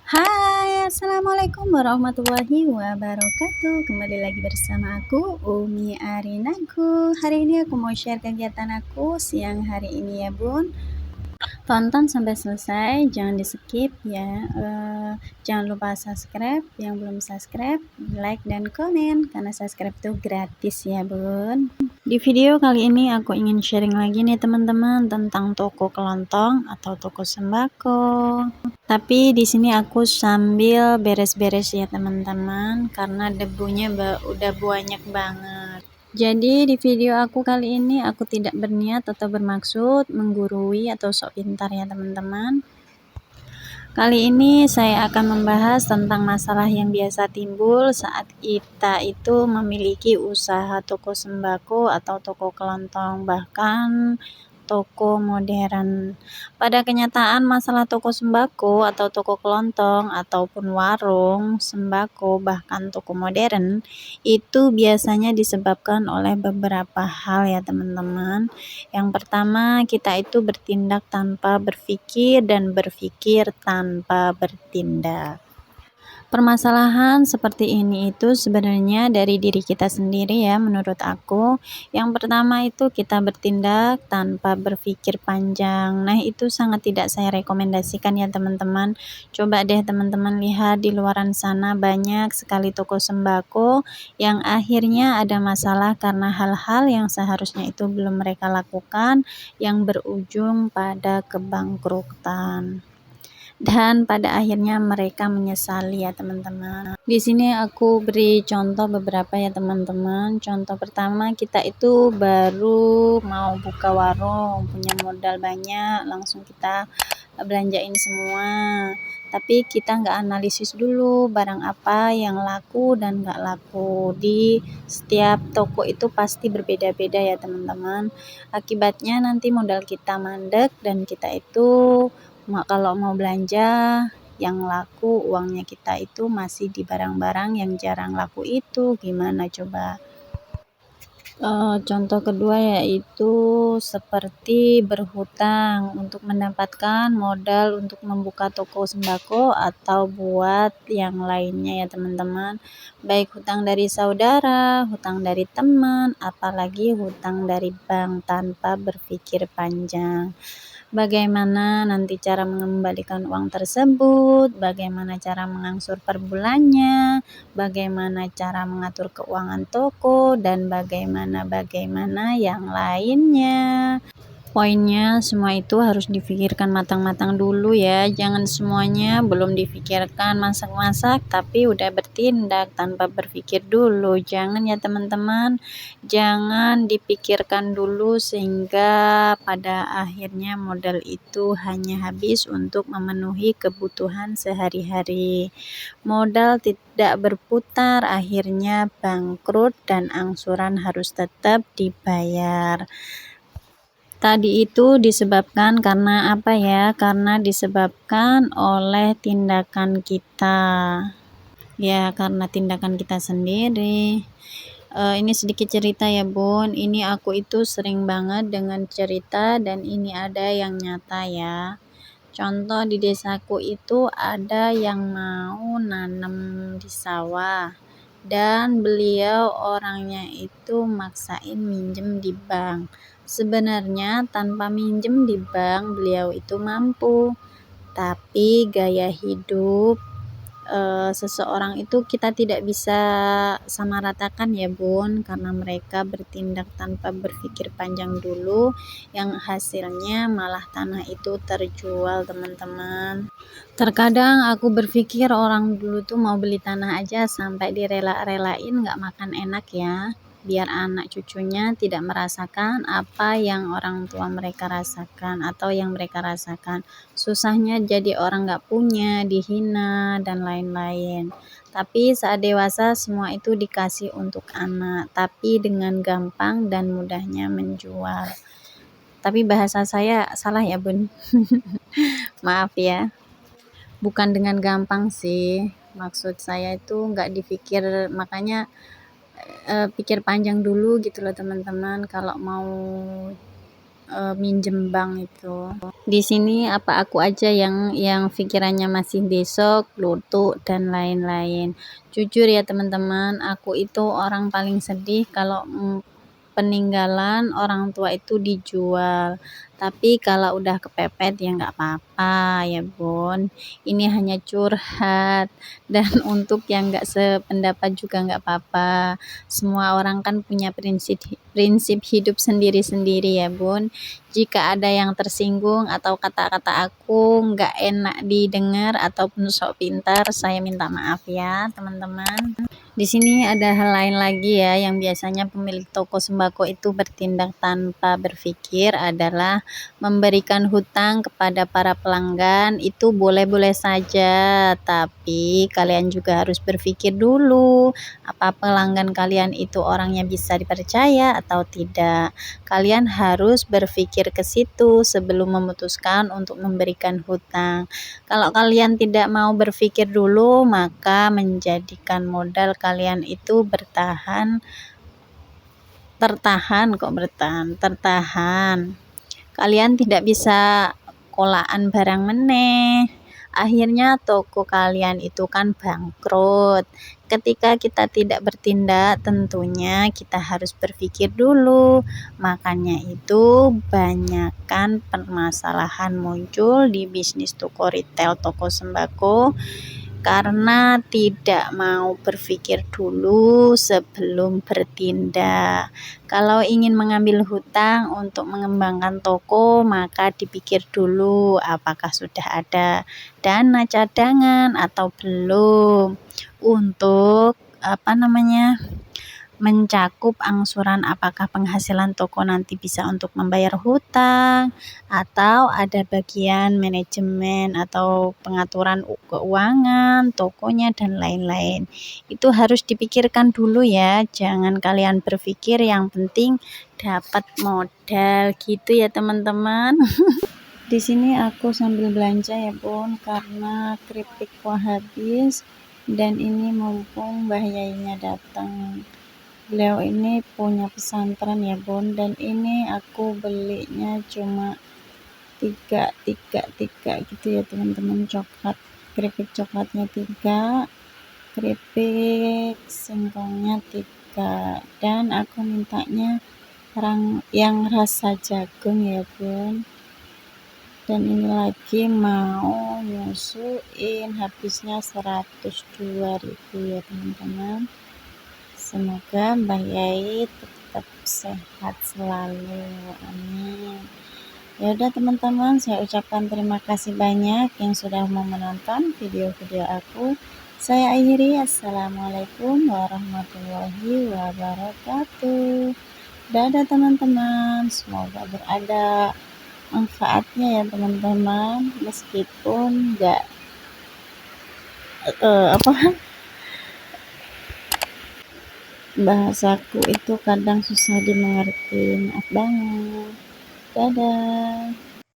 Hai, assalamualaikum warahmatullahi wabarakatuh. Kembali lagi bersama aku, Umi Arinaku. Hari ini aku mau share kegiatan aku siang hari ini ya bun. Tonton sampai selesai, jangan di skip ya. Jangan lupa subscribe, yang belum subscribe, like dan komen karena subscribe itu gratis ya bun. Di video kali ini aku ingin sharing lagi nih teman-teman tentang toko kelontong atau toko sembako. Tapi di sini aku sambil beres-beres ya teman-teman karena debunya udah banyak banget. Jadi di video aku kali ini aku tidak berniat atau bermaksud menggurui atau sok pintar ya teman-teman. Kali ini saya akan membahas tentang masalah yang biasa timbul saat kita itu memiliki usaha toko sembako atau toko kelontong, bahkan toko modern. Pada kenyataan, masalah toko sembako atau toko kelontong ataupun warung sembako bahkan toko modern itu biasanya disebabkan oleh beberapa hal ya teman-teman. Yang pertama, kita itu bertindak tanpa berpikir dan berpikir tanpa bertindak. Permasalahan seperti ini itu sebenarnya dari diri kita sendiri ya menurut aku. Yang pertama itu kita bertindak tanpa berpikir panjang. Nah, itu sangat tidak saya rekomendasikan ya teman-teman. Coba deh teman-teman lihat di luaran sana banyak sekali toko sembako yang akhirnya ada masalah karena hal-hal yang seharusnya itu belum mereka lakukan yang berujung pada kebangkrutan. Dan pada akhirnya mereka menyesali ya teman-teman. Di sini aku beri contoh beberapa ya teman-teman. Contoh pertama, kita itu baru mau buka warung, punya modal banyak, langsung kita belanjain semua. Tapi kita nggak analisis dulu barang apa yang laku dan nggak laku. Di setiap toko itu pasti berbeda-beda ya teman-teman. Akibatnya nanti modal kita mandek dan kita itu kalau mau belanja yang laku uangnya kita itu masih di barang-barang yang jarang laku itu gimana coba. Contoh kedua yaitu seperti berhutang untuk mendapatkan modal untuk membuka toko sembako atau buat yang lainnya ya teman-teman, baik hutang dari saudara, hutang dari teman, apalagi hutang dari bank tanpa berpikir panjang. Bagaimana nanti cara mengembalikan uang tersebut, bagaimana cara mengangsur per bulannya, bagaimana cara mengatur keuangan toko, dan bagaimana yang lainnya. Poinnya semua itu harus dipikirkan matang-matang dulu ya, jangan semuanya belum dipikirkan masak-masak tapi udah bertindak tanpa berpikir dulu. Jangan ya teman-teman, jangan dipikirkan dulu sehingga pada akhirnya modal itu hanya habis untuk memenuhi kebutuhan sehari-hari. Modal tidak berputar, akhirnya bangkrut dan angsuran harus tetap dibayar. Tadi itu disebabkan karena apa ya? Karena disebabkan oleh tindakan kita. Ya, karena tindakan kita sendiri. Ini sedikit cerita ya bun. Ini aku itu sering banget dengan cerita dan ini ada yang nyata ya. Contoh di desaku itu ada yang mau nanam di sawah dan beliau orangnya itu maksain minjem di bank. Sebenarnya tanpa minjem di bank beliau itu mampu, tapi gaya hidup seseorang itu kita tidak bisa samaratakan ya bun, karena mereka bertindak tanpa berpikir panjang dulu yang hasilnya malah tanah itu terjual teman-teman. Terkadang aku berpikir orang dulu tuh mau beli tanah aja sampai direla-relain nggak makan enak ya, biar anak cucunya tidak merasakan apa yang orang tua mereka rasakan atau yang mereka rasakan. Susahnya jadi orang nggak punya, dihina, dan lain-lain. Tapi saat dewasa semua itu dikasih untuk anak, tapi dengan gampang dan mudahnya menjual. Tapi bahasa saya salah ya bun. Maaf ya. Bukan dengan gampang sih. Maksud saya itu nggak dipikir, makanya pikir panjang dulu gitu loh teman-teman kalau mau minjem bank itu. Di sini apa aku aja yang pikirannya masih besok, lutu, dan lain-lain. Jujur ya teman-teman, aku itu orang paling sedih kalau peninggalan orang tua itu dijual. Tapi kalau udah kepepet ya nggak apa-apa ya bun. Ini hanya curhat dan untuk yang nggak sependapat juga nggak apa-apa. Semua orang kan punya prinsip hidup sendiri-sendiri ya bun. Jika ada yang tersinggung atau kata-kata aku nggak enak didengar ataupun sok pintar, saya minta maaf ya teman-teman. Di sini ada hal lain lagi ya yang biasanya pemilik toko sembako itu bertindak tanpa berpikir adalah memberikan hutang kepada para pelanggan. Itu boleh-boleh saja, tapi kalian juga harus berpikir dulu apa pelanggan kalian itu orangnya bisa dipercaya atau tidak. Kalian harus berpikir ke situ sebelum memutuskan untuk memberikan hutang. Kalau kalian tidak mau berpikir dulu, maka menjadikan modal kalian itu tertahan. Kalian tidak bisa kolaan barang meneh. Akhirnya toko kalian itu kan bangkrut. Ketika kita tidak bertindak, tentunya kita harus berpikir dulu. Makanya itu banyakkan permasalahan muncul di bisnis toko retail, toko sembako, karena tidak mau berpikir dulu sebelum bertindak. Kalau ingin mengambil hutang untuk mengembangkan toko, maka dipikir dulu apakah sudah ada dana cadangan atau belum untuk mencakup angsuran, apakah penghasilan toko nanti bisa untuk membayar hutang atau ada bagian manajemen atau pengaturan keuangan tokonya dan lain-lain. Itu harus dipikirkan dulu ya, jangan kalian berpikir yang penting dapat modal gitu ya teman-teman. Di sini aku sambil belanja ya bun, karena keripikku habis dan ini mumpung Mbah Yainya datang. Beliau ini punya pesantren ya bun, dan ini aku belinya cuma tiga gitu ya teman-teman. Keripik coklatnya 3, keripik singkongnya 3, dan aku mintanya yang rasa jagung ya bun. Dan ini lagi mau nyusuin, habisnya 102.000 ya teman-teman. Semoga Mbah Yai tetap sehat selalu, amin. Ya udah teman-teman, saya ucapkan terima kasih banyak yang sudah mau menonton video-video aku. Saya akhiri, assalamualaikum warahmatullahi wabarakatuh. Dadah teman-teman, semoga berada manfaatnya ya teman-teman, meskipun enggak bahasaku itu kadang susah dimengerti, maaf banget. Dadah.